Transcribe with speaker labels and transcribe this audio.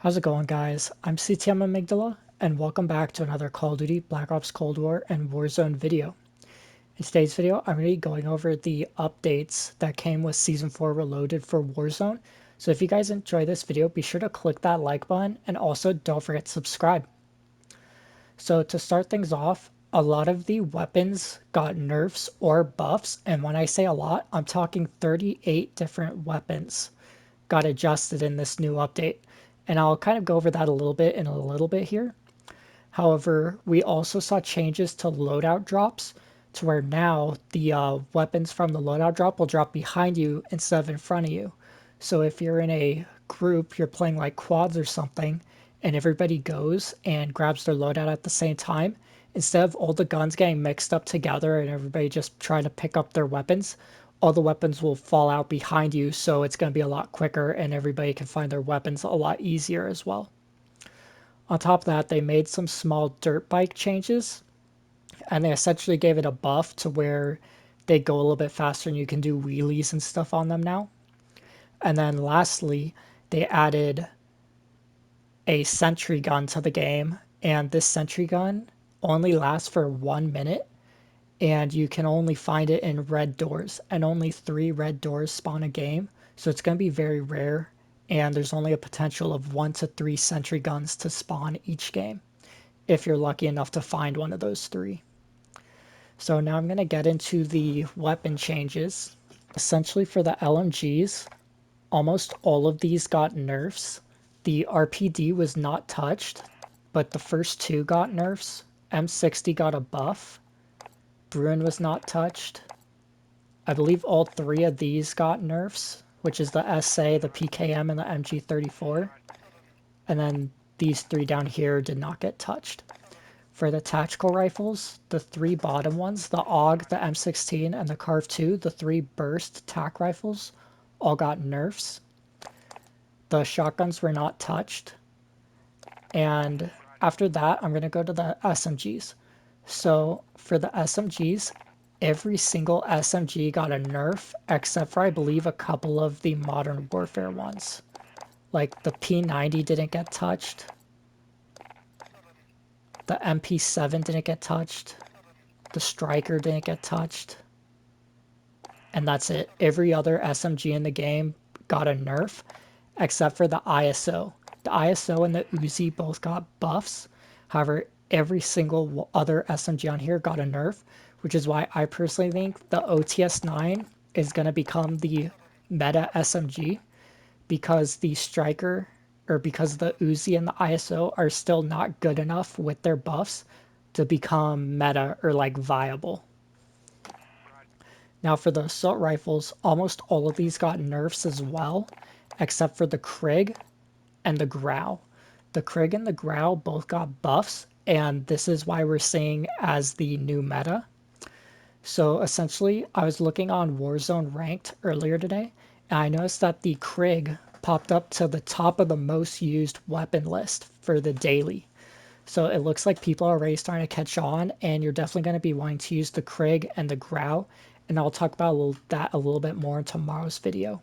Speaker 1: How's it going, guys? I'm CTM Amygdala, and welcome back to another Call of Duty Black Ops Cold War and Warzone video. In today's video, I'm going to be going over the updates that came with Season 4 Reloaded for Warzone. So if you guys enjoy this video, be sure to click that like button, and also don't forget to subscribe. So to start things off, a lot of the weapons got nerfs or buffs, and when I say a lot, I'm talking 38 different weapons got adjusted in this new update. And I'll kind of go over that a little bit in a little bit here. However, we also saw changes to loadout drops to where now the weapons from the loadout drop will drop behind you instead of in front of you. So if you're in a group, you're playing like quads or something, and everybody goes and grabs their loadout at the same time, instead of all the guns getting mixed up together and everybody just trying to pick up their weapons, all the weapons will fall out behind you, so it's going to be a lot quicker and everybody can find their weapons a lot easier as well. On top of that, they made some small dirt bike changes, and they essentially gave it a buff to where they go a little bit faster and you can do wheelies and stuff on them now. And then lastly, they added a sentry gun to the game, and this sentry gun only lasts for 1 minute, and you can only find it in red doors, and only 3 red doors spawn a game, so it's going to be very rare, and there's only a potential of 1 to 3 sentry guns to spawn each game if you're lucky enough to find one of those 3. So now I'm going to get into the weapon changes. Essentially for the LMGs, almost all of these got nerfs. The RPD was not touched, but the first 2 got nerfs. M60 got a buff. Bruin was not touched. I believe all 3 of these got nerfs, which is the SA, the PKM, and the MG34. And then these 3 down here did not get touched. For the tactical rifles, the 3 bottom ones, the AUG, the M16, and the Carve 2, the 3 burst tac rifles, all got nerfs. The shotguns were not touched. And after that, I'm going to go to the SMGs. So for the SMGs, every single SMG got a nerf, except for I believe a couple of the Modern Warfare ones. Like the P90 didn't get touched. The MP7 didn't get touched. The Striker didn't get touched. And that's it. Every other SMG in the game got a nerf, except for the ISO. The ISO and the Uzi both got buffs. However, every single other SMG on here got a nerf, which is why I personally think the OTS-9 is going to become the meta SMG, because the Striker, or because the Uzi and the ISO are still not good enough with their buffs to become meta or like viable. Now for the assault rifles, almost all of these got nerfs as well, except for the Krig and the Grau. The Krig and the Grau both got buffs, and this is why we're seeing as the new meta. So essentially, I was looking on Warzone Ranked earlier today, and I noticed that the Krig popped up to the top of the most used weapon list for the daily. So it looks like people are already starting to catch on, and you're definitely going to be wanting to use the Krig and the Grau, and I'll talk about that a little bit more in tomorrow's video.